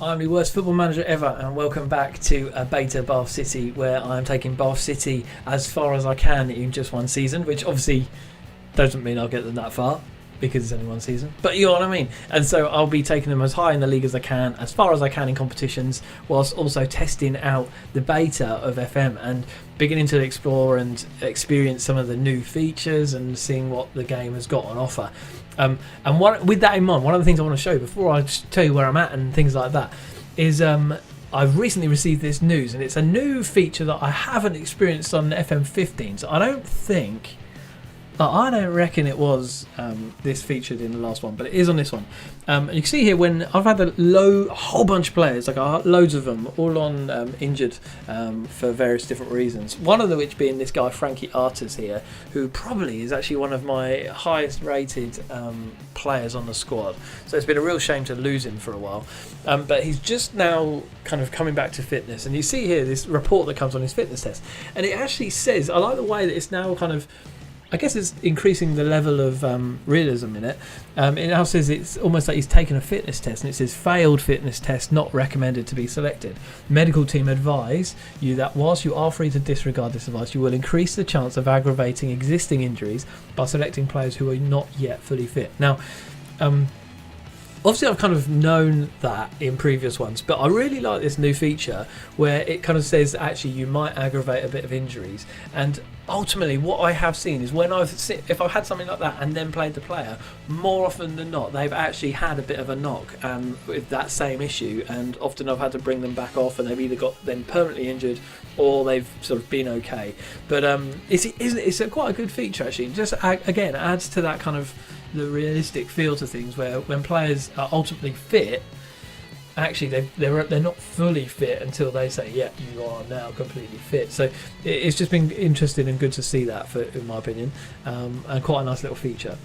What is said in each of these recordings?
I'm the worst football manager ever, and welcome back to a beta Bath City, where I'm taking Bath City as far as I can in just one season, which obviously doesn't mean I'll get them that far, because it's only one season, but you know what I mean. And so I'll be taking them as high in the league as I can, as far as I can in competitions, whilst also testing out the beta of FM and beginning to explore and experience some of the new features and seeing what the game has got on offer. With that in mind, one of the things I want to show before I tell you where I'm at and things like that is I've recently received this news, and it's a new feature that I haven't experienced on FM15. So I don't reckon it was this featured in the last one, but it is on this one. And you can see here when I've had a whole bunch of players, like loads of them, all on injured for various different reasons. One of which being this guy Frankie Artis here, who probably is actually one of my highest rated players on the squad. So it's been a real shame to lose him for a while. But he's just now kind of coming back to fitness. And you see here this report that comes on his fitness test. And it actually says, I like the way that it's now kind of, I guess it's increasing the level of realism in it. It now says it's almost like he's taken a fitness test, and it says failed fitness test, not recommended to be selected. Medical team advise you that whilst you are free to disregard this advice, you will increase the chance of aggravating existing injuries by selecting players who are not yet fully fit. Now, obviously I've kind of known that in previous ones, but I really like this new feature where it kind of says actually you might aggravate a bit of injuries. And ultimately what I have seen is when if I've had something like that and then played the player, more often than not they've actually had a bit of a knock with that same issue, and often I've had to bring them back off, and they've either got them permanently injured or they've sort of been okay. But it's quite a good feature actually. It just again adds to that kind of the realistic feel to things, where when players are ultimately fit, actually they're not fully fit until they say, yeah, you are now completely fit. So it's just been interesting and good to see that, in my opinion, and quite a nice little feature.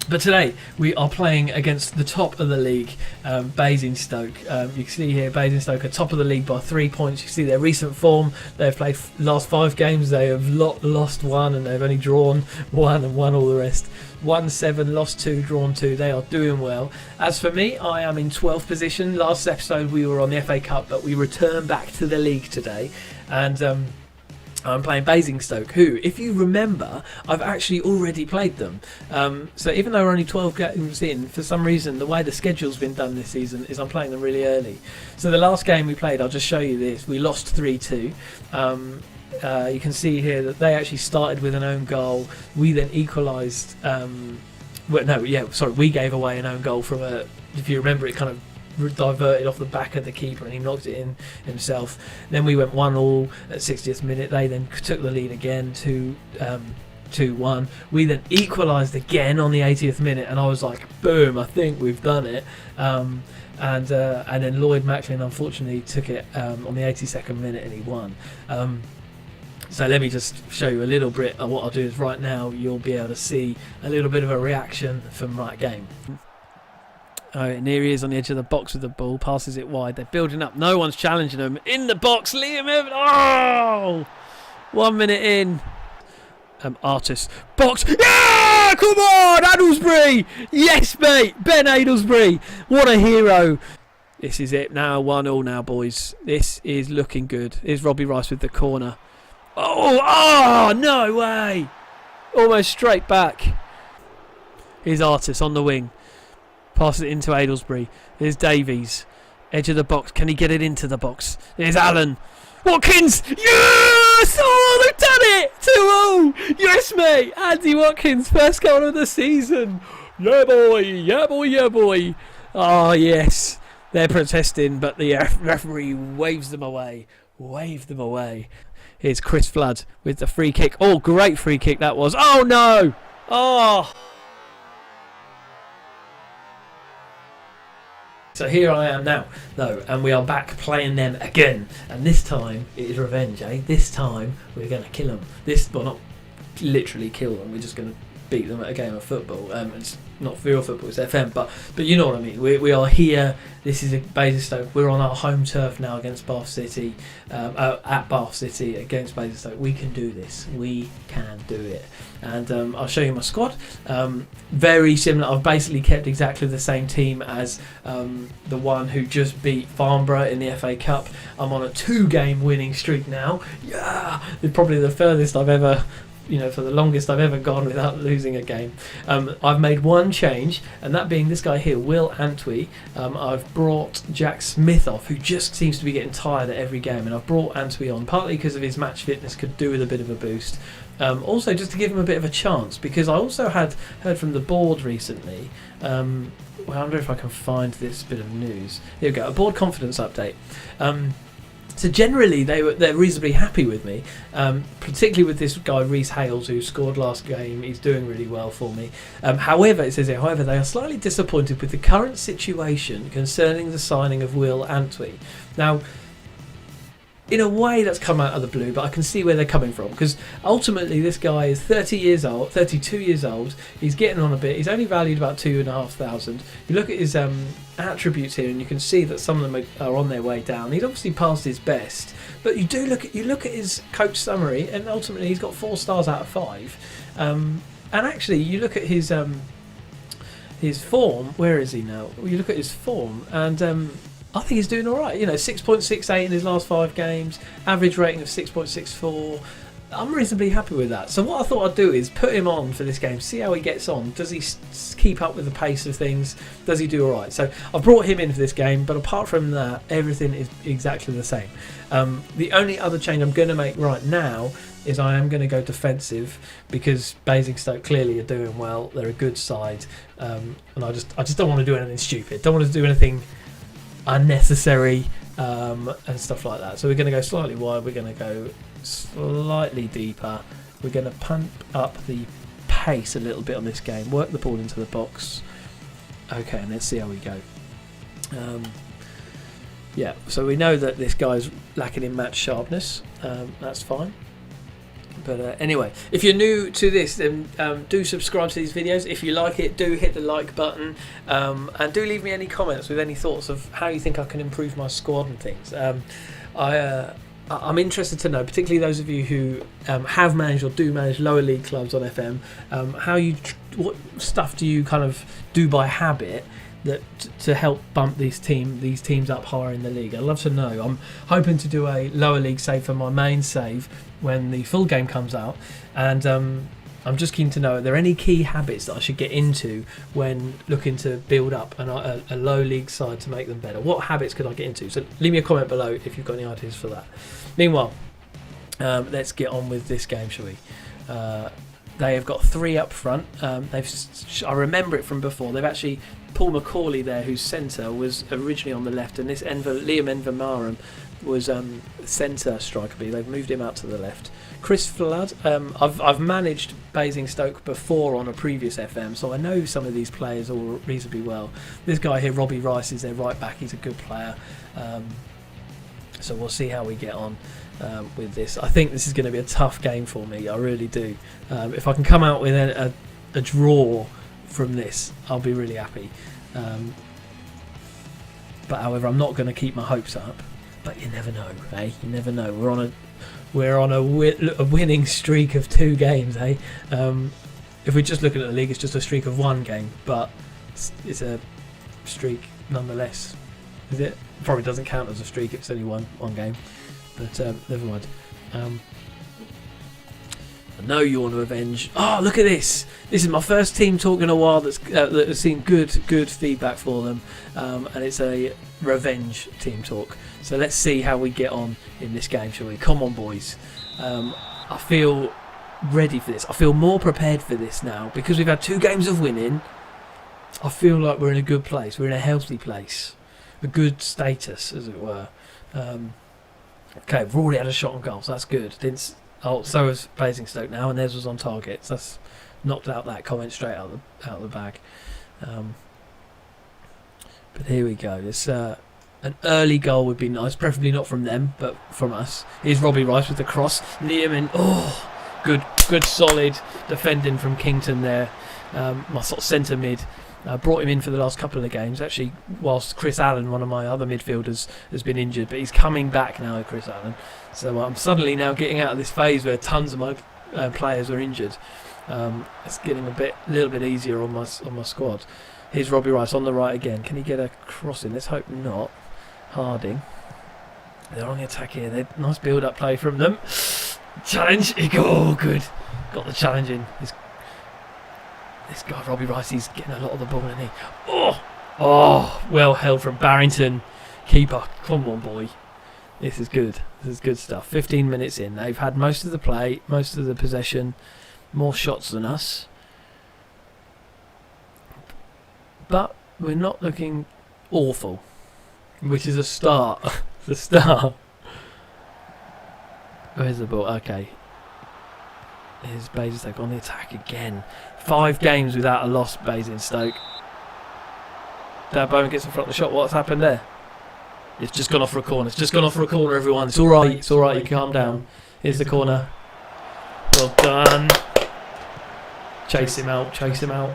But today we are playing against the top of the league, Basingstoke. You can see here Basingstoke are top of the league by 3 points. You can see their recent form. They've played last 5 games. They have lost 1, and they've only drawn 1 and won all the rest. 1-7, lost 2, drawn 2. They are doing well. As for me, I am in 12th position. Last episode we were on the FA Cup, but we return back to the league today. And I'm playing Basingstoke, who, if you remember, I've actually already played them. So even though we're only 12 games in, for some reason, the way the schedule's been done this season is I'm playing them really early. So the last game we played, I'll just show you this, we lost 3-2. You can see here that they actually started with an own goal. We then equalised. We gave away an own goal from if you remember, it kind of diverted off the back of the keeper and he knocked it in himself. Then we went 1-1 at 60th minute. They then took the lead again to 2-1. We then equalised again on the 80th minute, and I was like, boom, I think we've done it. And then Lloyd Macklin unfortunately took it on the 82nd minute and he won. So let me just show you a little bit of what I'll do is right now you'll be able to see a little bit of a reaction from that game. Oh, and here he is on the edge of the box with the ball, passes it wide. They're building up. No one's challenging them. In the box, Liam Evans. Oh! 1 minute in. Artis. Box. Yeah! Come on, Adelsbury! Yes, mate. Ben Adelsbury. What a hero. This is it now. 1-1 now, boys. This is looking good. Here's Robbie Rice with the corner. Oh, no way. Almost straight back. Here's Artis on the wing. Passes it into Adelsbury. There's Davies. Edge of the box. Can he get it into the box? There's Allen. Watkins! Yes! Oh, they've done it! 2-0! Yes, mate! Andy Watkins, first goal of the season. Yeah, boy! Yeah, boy! Yeah, boy! Oh, yes. They're protesting, but the referee waves them away. Wave them away. Here's Chris Flood with the free kick. Oh, great free kick that was. Oh, no! Oh! So here I am now, though, and we are back playing them again. And this time, it is revenge, eh? This time, we're going to kill them. Well, not literally kill them. We're just going to beat them at a game of football. It's not real football, it's FM, but you know what I mean. We are here. This is Basingstoke. We're on our home turf now against Bath City, at Bath City against Basingstoke. We can do this. We can do it. And I'll show you my squad. Very similar. I've basically kept exactly the same team as the one who just beat Farnborough in the FA Cup. I'm on a 2-game winning streak now. Yeah, it's probably the furthest I've ever, for the longest I've ever gone without losing a game. I've made one change, and that being this guy here, Will Antwi. I've brought Jack Smith off, who just seems to be getting tired at every game, and I've brought Antwi on partly because of his match fitness, could do with a bit of a boost. Also, just to give him a bit of a chance, because I also heard from the board recently. I wonder if I can find this bit of news. Here we go, a board confidence update. So generally, they're reasonably happy with me, particularly with this guy Reece Hales, who scored last game. He's doing really well for me. However, it says here, however, they are slightly disappointed with the current situation concerning the signing of Will Antwi. Now, in a way, that's come out of the blue, but I can see where they're coming from, because ultimately this guy is 32 years old. He's getting on a bit. He's only valued about 2,500. You look at his attributes here, and you can see that some of them are on their way down. He's obviously passed his best, but you look at his coach summary, and ultimately he's got 4 stars out of 5. And actually, you look at his form. Where is he now? Well, you look at his form, and I think he's doing all right. 6.68 in his last 5 games, average rating of 6.64. I'm reasonably happy with that. So what I thought I'd do is put him on for this game, see how he gets on. Does he keep up with the pace of things? Does he do all right? So I've brought him in for this game, but apart from that, everything is exactly the same. The only other change I'm going to make right now is I am going to go defensive, because Basingstoke clearly are doing well. They're a good side, and I just don't want to do anything stupid. Don't want to do anything unnecessary and stuff like that. So we're going to go slightly wide, we're going to go slightly deeper, we're going to pump up the pace a little bit on this game, work the ball into the box. Okay, and let's see how we go. Yeah, so we know that this guy's lacking in match sharpness. That's fine. But anyway, if you're new to this, then do subscribe to these videos. If you like it, do hit the like button, and do leave me any comments with any thoughts of how you think I can improve my squad and things. I'm interested to know, particularly those of you who have managed or do manage lower league clubs on FM, what stuff do you kind of do by habit that to help bump these teams up higher in the league. I'd love to know. I'm hoping to do a lower league save for my main save when the full game comes out, and I'm just keen to know, are there any key habits that I should get into when looking to build up a low league side to make them better? What habits could I get into? So leave me a comment below if you've got any ideas for that. Meanwhile, let's get on with this game, shall we? They have got 3 up front. I remember it from before. They've actually Paul McCauley there, whose centre was originally on the left, and this Liam Vanarama was centre striker. They've moved him out to the left. Chris Flood. I've managed Basingstoke before on a previous FM, so I know some of these players all reasonably well. This guy here, Robbie Rice, is their right back. He's a good player. So we'll see how we get on with this. I think this is going to be a tough game for me. I really do. If I can come out with a draw from this, I'll be really happy. But however, I'm not going to keep my hopes up. But you never know, eh? You never know. We're on a winning streak of 2 games, eh? If we're just looking at the league, it's just a streak of 1 game, but it's a streak nonetheless. Is it? Probably doesn't count as a streak if it's only one game. But never mind. I know you want to avenge. Oh, look at this! This is my first team talk in a while that has seen good feedback for them, and it's a revenge team talk. So let's see how we get on in this game, shall we? Come on, boys. I feel ready for this. I feel more prepared for this now because we've had 2 games of winning. I feel like we're in a good place. We're in a healthy place, a good status, as it were. Okay, we've already had a shot on goal, so that's good. So has Basingstoke now, and theirs was on target. So that's knocked out that comment straight out of the bag. But here we go. This an early goal would be nice, preferably not from them, but from us. Here's Robbie Rice with the cross. Liam in. Oh, good solid defending from Kington there. My sort of centre mid. Brought him in for the last couple of games, actually, whilst Chris Allen, one of my other midfielders, has been injured, but he's coming back now, Chris Allen. So I'm suddenly now getting out of this phase where tons of my players are injured. It's getting a little bit easier on my squad. Here's Robbie Rice on the right again. Can he get a cross in? Let's hope not. Harding. They're on the attack here. Nice build-up play from them. Challenge. Oh, good. Got the challenge in. This guy, Robbie Rice, he's getting a lot of the ball, isn't he? Oh, well held from Barrington. Keeper, come on, boy. This is good. This is good stuff. 15 minutes in. They've had most of the play, most of the possession, more shots than us. But we're not looking awful, which is a start. The start. Where's the ball? Okay. Here's Basingstoke on the attack again. 5 games without a loss, Basingstoke. Dad Bowman gets in front of the shot. What's happened there? It's just gone off for a corner. It's just gone off for a corner, everyone. It's alright. It's alright. You calm down. Here's the corner. Well done. Chase him out. Chase him out.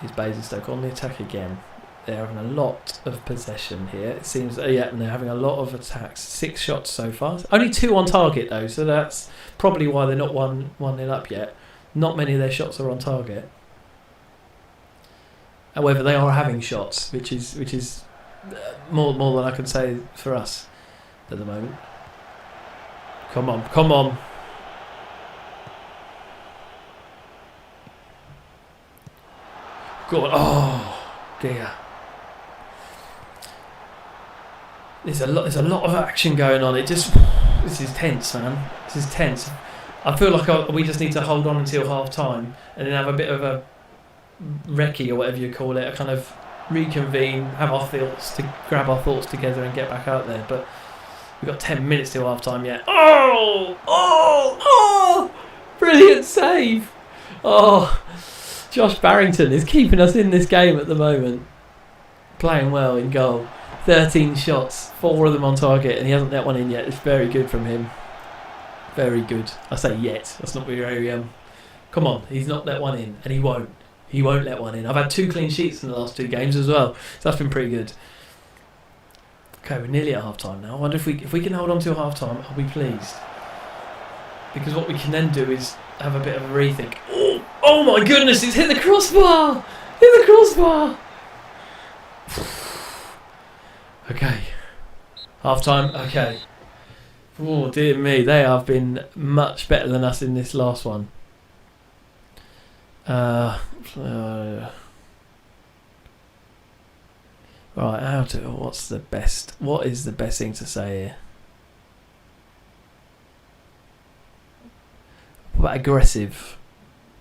Here's Basingstoke on the attack again. They're having a lot of possession here. It seems, yeah, and they're having a lot of attacks. 6 shots so far. Only 2 on target though, so that's probably why they're not 1-0 up yet. Not many of their shots are on target. However, they are having shots, which is more than I can say for us at the moment. Come on, come on. God, oh dear. There's a lot of action going on. This is tense, man. This is tense. I feel like we just need to hold on until half time and then have a bit of a recce or whatever you call it, a kind of reconvene, have our thoughts to grab our thoughts together and get back out there. But we've got 10 minutes till half time yet. Oh! Brilliant save! Oh, Josh Barrington is keeping us in this game at the moment. Playing well in goal. 13 shots, 4 of them on target, and he hasn't let one in yet. It's very good from him. Very good. I say yet. That's not very... come on, he's not let one in, and he won't. He won't let one in. I've had 2 clean sheets in the last 2 games as well, so that's been pretty good. Okay, we're nearly at half time now. I wonder if we can hold on till half time, I'll be pleased. Because what we can then do is have a bit of a rethink. Oh my goodness, it's hit the crossbar! Hit the crossbar! Okay. Half time, okay. Oh dear me, they have been much better than us in this last one. Right, what is the best thing to say here? What about aggressive?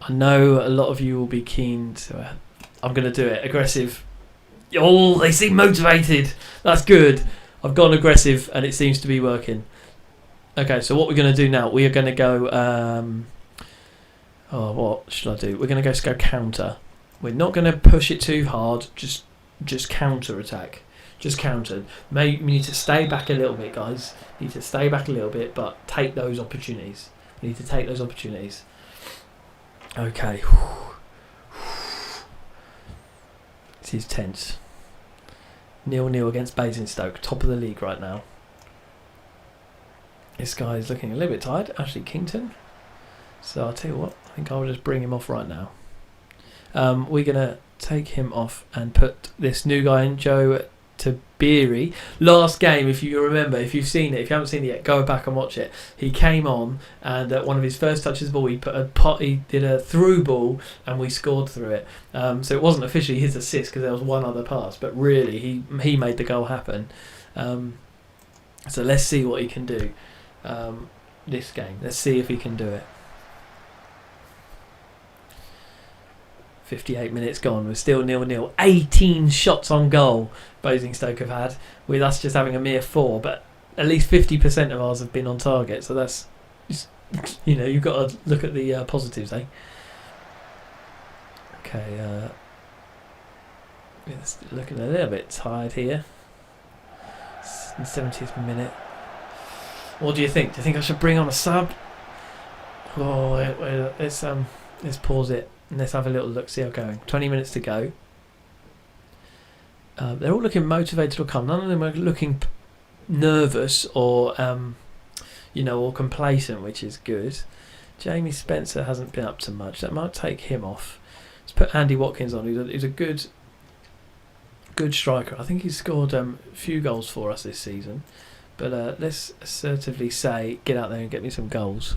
I know a lot of you will be keen to... I'm going to do it. Aggressive. Oh, they seem motivated. That's good. I've gone aggressive and it seems to be working. Okay, so what we're going to do now, we are going to go... what should I do? We're going to go counter. We're not going to push it too hard. Just counter attack. Just counter. We need to stay back a little bit, guys. We need to stay back a little bit, but take those opportunities. We need to take those opportunities. Okay. This is tense. 0-0 against Basingstoke, top of the league right now. This guy is looking a little bit tired, Ashley Kington. So I'll tell you what, I think I'll just bring him off right now. We're going to take him off and put this new guy in, Joe Tabiri. Last game, if you remember, if you've seen it, if you haven't seen it yet, go back and watch it. He came on and one of his first touches of the ball, he did a through ball and we scored through it. So it wasn't officially his assist because there was one other pass, but really he made the goal happen. So let's see what he can do this game. Let's see if he can do it. 58 minutes gone, we're still 0-0. 18 shots on goal Basingstoke have had, with us just having a mere 4, but at least 50% of ours have been on target, so that's, you've got to look at the positives, eh? Okay, it's looking a little bit tired here. It's the 70th minute. What do you think? Do you think I should bring on a sub? Oh, let's pause it and let's have a little look. See how going. 20 minutes to go. They're all looking motivated to come. None of them are looking nervous or or complacent, which is good. Jamie Spencer hasn't been up to much. That might take him off. Let's put Andy Watkins on. He's a good striker. I think he's scored a few goals for us this season. But let's assertively say, get out there and get me some goals.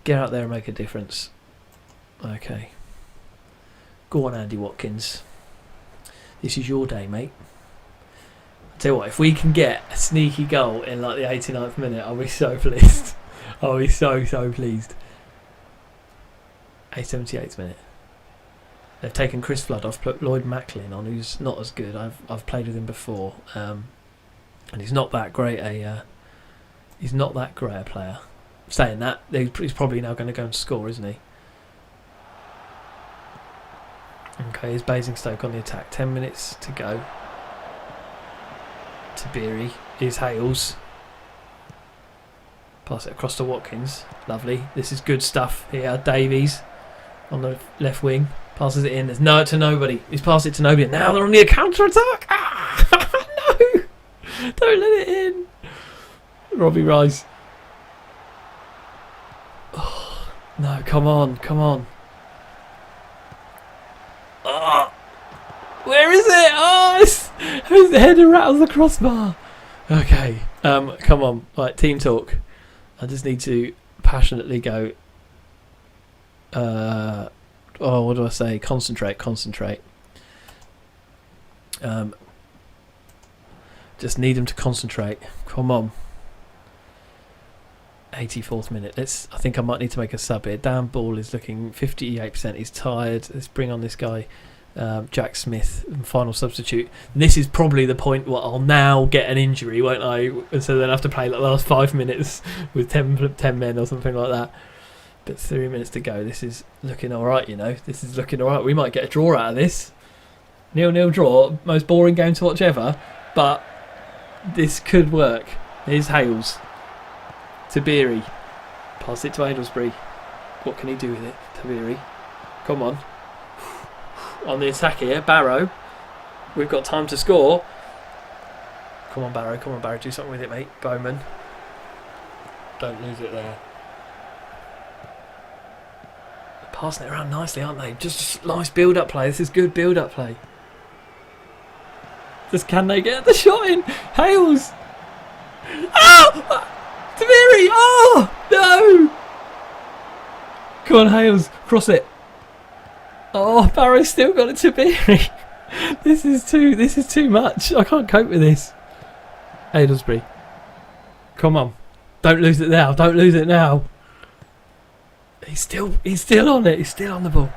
Get out there and make a difference. Okay. Go on, Andy Watkins. This is your day, mate. I'll tell you what, if we can get a sneaky goal in like the 89th minute, I'll be so pleased. I'll be so pleased. 78th minute. They've taken Chris Flood off, put Lloyd Macklin on, who's not as good. I've played with him before, and he's not that great a player. Saying that, he's probably now going to go and score, isn't he? Okay, here's Basingstoke on the attack. 10 minutes to go. Tabiri. Here's Hales. Pass it across to Watkins. Lovely. This is good stuff here. Davies on the left wing. Passes it in. There's no to nobody. He's passed it to nobody. Now they're on the counter-attack. No! Don't let it in. Robbie Rice. Oh, no, come on. Oh, where is it? Oh, who's the header rattles the crossbar? Okay, come on. Right, team talk. I just need to passionately go. What do I say? Concentrate. Just need him to concentrate. Come on. 84th minute. I think I might need to make a sub here. Dan Ball is looking 58%. He's tired. Let's bring on this guy, Jack Smith, final substitute. And this is probably the point where I'll now get an injury, won't I? And so then I have to play like the last 5 minutes with 10 men or something like that. But 3 minutes to go. This is looking alright, This is looking alright. We might get a draw out of this. 0-0 draw. Most boring game to watch ever. But this could work. Here's Hales. Tabiri. Pass it to Aylesbury. What can he do with it? Tabiri. Come on. On the attack here. Barrow. We've got time to score. Come on, Barrow. Do something with it, mate. Bowman. Don't lose it there. They're passing it around nicely, aren't they? Just nice build-up play. This is good build-up play. Just can they get the shot in? Hales. Oh! Tabiri! Oh! No! Come on, Hales. Cross it. Oh, Barrow's still got it to Tabiri. This is too much. I can't cope with this. Aylesbury. Come on. Don't lose it now. He's still on it. He's still on the ball.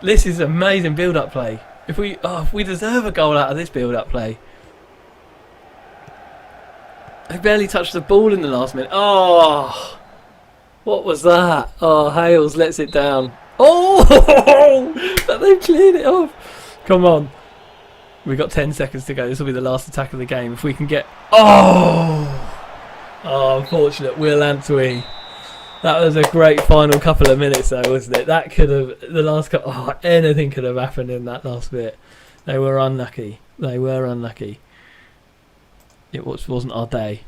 This is amazing build-up play. If we deserve a goal out of this build-up play. They barely touched the ball in the last minute. Oh, what was that? Oh, Hales lets it down. Oh, but they've cleared it off. Come on. We've got 10 seconds to go. This will be the last attack of the game. If we can get... Oh, unfortunate. Will Antwi. That was a great final couple of minutes though, wasn't it? That could have... anything could have happened in that last bit. They were unlucky. It wasn't our day,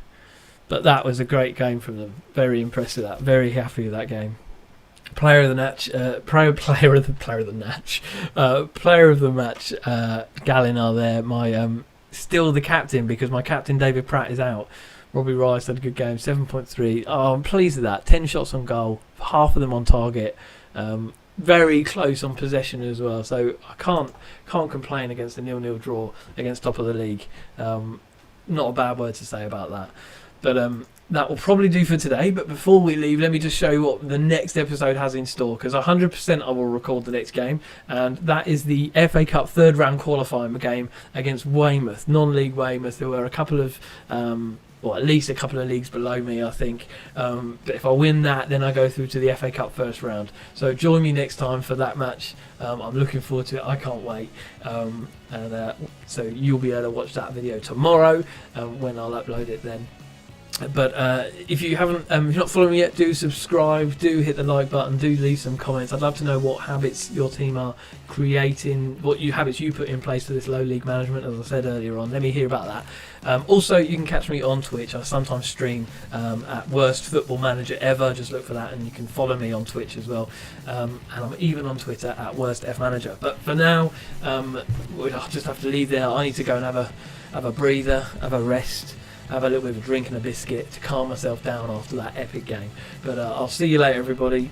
but that was a great game from them. Very impressed with that. Very happy with that game. Player of the match, Gallinar there. Still the captain because my captain David Pratt is out. Robbie Rice had a good game, 7.3. Oh, I'm pleased with that. 10 shots on goal, half of them on target. Very close on possession as well. So I can't complain against a 0-0 draw against top of the league. Not a bad word to say about that. But that will probably do for today. But before we leave, let me just show you what the next episode has in store. Because 100% I will record the next game. And that is the FA Cup third round qualifying game against Weymouth. Non-league Weymouth. There were a couple of or at least a couple of leagues below me, I think. But if I win that, then I go through to the FA Cup first round. So join me next time for that match. I'm looking forward to it. I can't wait. So you'll be able to watch that video tomorrow when I'll upload it then. But if you haven't, if you're not following me yet, do subscribe, do hit the like button, do leave some comments. I'd love to know what habits your team are creating, what habits you put in place for this low league management, as I said earlier on. Let me hear about that. Also, you can catch me on Twitch. I sometimes stream at Worst Football Manager Ever. Just look for that, and you can follow me on Twitch as well. And I'm even on Twitter at Worst F Manager. But for now, I'll just have to leave there. I need to go and have a breather, have a rest, have a little bit of a drink and a biscuit to calm myself down after that epic game. But I'll see you later, everybody.